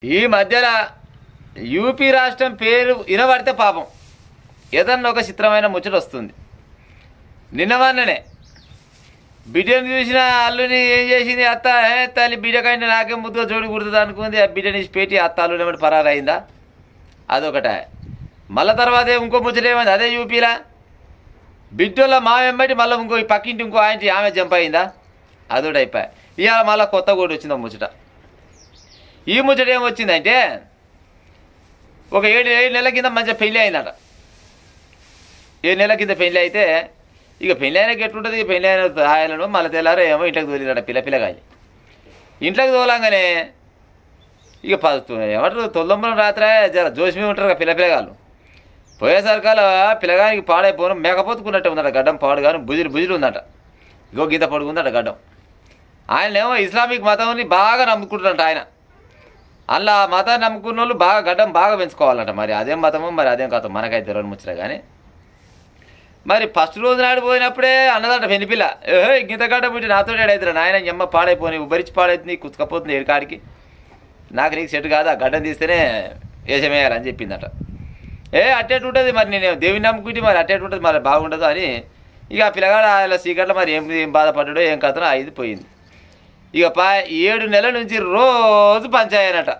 ఈ మధ్యలో యూపీ రాష్ట్రం పేరు వినబడితే పాపం ఏదన్నా ఒక చిత్రమైన ముచ్చట వస్తుంది. నిన్నవన్ననే బిడ్డను చూసిన అల్లుని ఏం చేసింది, అత్త తల్లి బిడ్డ కంటే నాకే ముద్దుగా జోడి కుడుతుంది అనుకుంది. ఆ బిడ్డని పెట్టి అత్త అల్లుని ఏమంటే పరారైందా, అదొకట. మళ్ళీ తర్వాత ఇంకో ముచ్చట ఏమైంది, అదే యూపీలా బిడ్డల మా వెంబడి మళ్ళీ ఇంకో పక్కింటి ఇంకో ఆంటీ ఆమె జంప్ అయిందా, అదొకటి అయిపోయా. ఇవాళ మళ్ళీ కొత్త కూడా వచ్చింది ముచ్చట. ఈ ముచ్చట ఏమొచ్చిందంటే ఒక 7 నెలల కింద మంచిగా పెళ్ళి అయిందట. 7 నెలల కింద పెళ్ళి అయితే ఇక పెళ్ళి అయినాక ఎట్లుంటుంది, పెళ్ళి అయిన ఆయనను మళ్ళీ తెల్లారో ఏమో ఇంట్లోకి తోలిరట పిల్లగాలి. ఇంట్లోకి తోలంగానే ఇక ఏమంటారు తొందరం రాత్రి జర జోసిమి ఉంటారు కదా పిల్లగాళ్ళు. పోయేసరికాల పిల్లగానికి పాడైపోను మేకపోతుకున్నట్టు ఉందట. గడ్డం పాడు కానీ బుజులు ఉందట. ఇగో గీత పడుకుందట గడ్డం. ఆయనేమో ఇస్లామిక్ మతంని బాగా నమ్ముకుంటారంట ఆయన. అలా మతాన్ని నమ్ముకున్న వాళ్ళు బాగా గడ్డం బాగా పెంచుకోవాలంట. మరి అదేం మతమో మరి అదేం కథ మనకైతే తెలియని ముచ్చట. కానీ మరి ఫస్ట్ రోజు నాడు పోయినప్పుడే అన్నదంట పెళ్లిపిల్ల, గింత గడ్డ పుట్టి నాతో అవుతారా నాయన ఎమ్మ పాడైపోయి ఉబ్బరించి పాడైతుంది కుచ్చుకపోతుంది ఏడుకాడికి, నాకు నీకు సెట్ కాదు, ఆ గడ్డం తీస్తేనే వేషమేయాలని చెప్పిందట. అట్టేటు ఉంటుంది మరి నేను దేవుని నమ్ముకుంటే మరి అట్టేటు ఉంటుంది మరి బాగుండదు అని ఇక ఆ పిల్లగాడు అలా సీకట్లో మరి ఏం బాధపడ్డాడో ఏం కథనో ఇది పోయింది. ఇక 7 నెలల నుంచి రోజు పంచాయనట.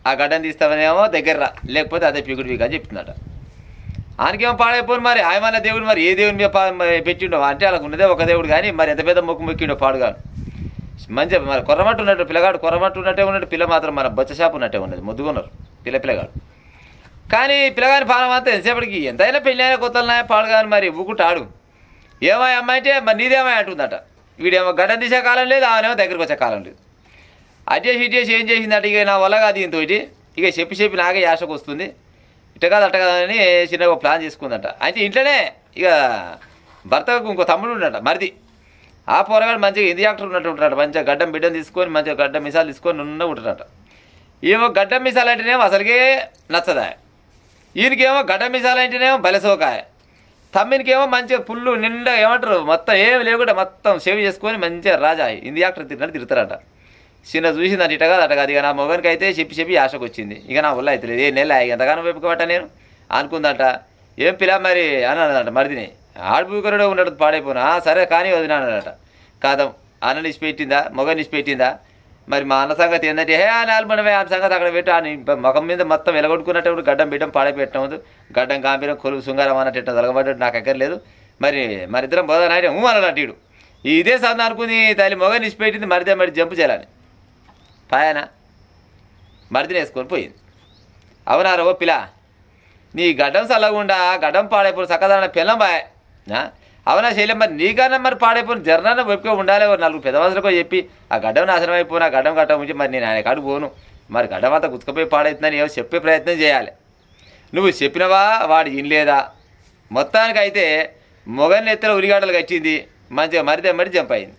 ఆ గడ్డం తీస్తామనేమో దగ్గర రా, లేకపోతే అదే పీకుడు పీక అని చెప్తుందట. ఆయనకేమో పాడైపోయి మరి ఆయమన్న దేవుడు మరి ఏ దేవుని మీద పెట్టిండో అంటే అలా ఉన్నదే ఒక దేవుడు కానీ మరి ఎంత పెద్ద మొక్కు మొక్కిండో పాడుగాను. మంచిగా మరి కొర్రమట్టు ఉన్నట్టు పిల్లగాడు కొర్రమట్టు ఉన్నట్టే ఉన్నట్టు, పిల్ల మాత్రం మన బొచ్చ షాపు ఉన్నట్టే ఉన్నది, ముద్దుకున్నారు పిల్లగాడు. కానీ పిల్లగాని పానం అంతా ఎంతసేపటికి ఎంతైనా పెళ్ళి అయినా కొత్తలనాయ పాడుగాని మరి ఊకుంటాడు. ఏమాయి అమ్మాయి అంటే మరి నీదేమాయి అంటుందట. వీడేమో గడ్డం తీసే కాలం లేదు, ఆమెనేమో దగ్గరికి వచ్చే కాలం లేదు. అడ్జేసి ఇడ్జేసి ఏం చేసిందట, ఇక నా వల్ల కాదు దీంతో ఇక చెప్పి నాకే యాసకు వస్తుంది, ఇట్ట కాదు అట్ట కాదని చిన్నగా ప్లాన్ చేసుకుందట. అయితే ఇంట్లోనే ఇక భర్తకు ఇంకో తమ్ముడు ఉండట మరిది. ఆ పోరగాడు మంచిగా హిందీ యాక్టర్ ఉన్నట్టు ఉంటాడు. మంచిగా గడ్డం బిడ్డను తీసుకొని మంచిగా గడ్డం మిసాలు తీసుకొని నున్న ఉంటాడట. ఏమో గడ్డం మిసాలు అంటేనేమో అసలుకే నచ్చదా. ఈయనకేమో గడ్డం మిసాలు అంటేనేమో బలసోకాయ. తమ్మినికేమో మంచిగా పుల్లు నిండా ఏమంటారు మొత్తం ఏమి లేకుండా మొత్తం సేవ్ చేసుకొని మంచిగా రాజా హిందీ యాక్టర్ తిరిగినట్టు తిరుగుతారట. చిన్న చూసిందంట ఇట కాదు అట కాదు. ఇక నా మొగనికి అయితే చెప్పి ఆశకు వచ్చింది. ఇక నా వల్ల అయితే లేదు, 7 నెలలు ఎంతగానో వెప్పుకోబట్ట నేను అనుకుందట. ఏం పిల్ల మరి అని అన్నదట మరిదిని. ఆడబూకరుడే ఉన్నట్టు పాడైపోయినా సరే కానీ వదిన అన్నదట. కాదం అన్న నిష్పెట్టిందా మొగ నిష్పెట్టిందా మరి మా అన్న సంగతి ఏంటంటే నాలుమనమే ఆ సంగతి అక్కడ పెట్టి ఆ ముఖం మీద మొత్తం వెలగొట్టుకున్నట్టు గడ్డం బిడ్డం పాడైపెట్టడం, గడ్డం గాంభీరం కొలువు శృంగారం అన్నట్టు తలగబడ్డట్టు నాకు ఎక్కర్లేదు మరిద్దరం పోదానాడే అన్నట్టు. వీడు ఇదే సంద అనుకుని తల్లి మొగ నిష్పెట్టింది మరిదే మరి జంపు చేయాలని పాయన మరిదిని వేసుకొని పోయింది. అవునారా ఓ పిల్ల నీ గడ్డం చల్లగుండా గడ్డం పాడైపోయి చక్కదన పిల్లం బాయ్ అవునా శైలం మరి నీకన్నా మరి పాడైపోయిన జర్నన్న వెప్పుకో ఉండాలి. 4 పెద్దవాసులకో చెప్పి ఆ గడ్డం నాశనం అయిపోయిన ఆ గడ్డం ఉంచి మరి నేను ఆయన కాడు పోను మరి గడ్డం అంతా గుచ్చుకపోయి పాడవుతుందని ఏమో చెప్పే ప్రయత్నం చేయాలి. నువ్వు చెప్పినవా వాడు ఇనలేదా. మొత్తానికైతే మొగన్ని ఎత్తున ఉరిగాడలు కట్టింది, మంచిగా మరిదే జంప్ అయింది.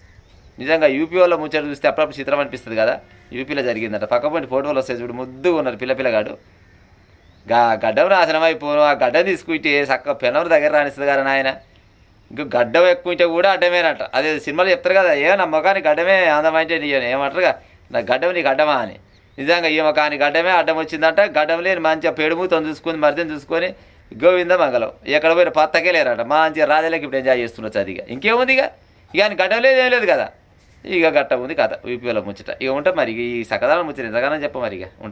నిజంగా యూపీ వాళ్ళ ముచ్చట చూస్తే అప్పుడప్పుడు చిత్రం అనిపిస్తుంది కదా. యూపీలో జరిగిందట. పక్కపంటి ఫోటోలు వస్తాయి చూడు, ముద్దుగా ఉన్నారు పిల్లగాడు. గడ్డం నాశనం అయిపోను ఆ గడ్డం తీసుకుంటే చక్క పెనవరు దగ్గర రానిస్తుంది కదా నాయన. ఇంక గడ్డం ఎక్కుంటే కూడా అడ్డమేనట. అదే సినిమాలు చెప్తారు కదా, ఏ నా ముఖానికి గడ్డమే అందమంటే ఏమంటారుగా నా గడ్డం నీకు అడ్డమా అని. నిజంగా ఈ ముఖానికి గడ్డమే అడ్డం వచ్చిందంట. గడ్డం లేని మంచిగా పెడుముతో చూసుకొని మరిదని చూసుకొని గోవింద మంగళం ఎక్కడ పోయిన పత్తకే లేరట. మంచిగా రాజాలకి ఇప్పుడు ఎంజాయ్ చేస్తుండొచ్చు. అది ఇంకేముంది ఇక ఆయన గడ్డం లేదు ఏం లేదు కదా. ఇక గట్ట ఉంది కథ యూపీలో ముచ్చట. ఇక ఉంటా మరి ఈ సకదానం ముచ్చట ఎంతగానో చెప్ప మరి ఇక ఉంటా.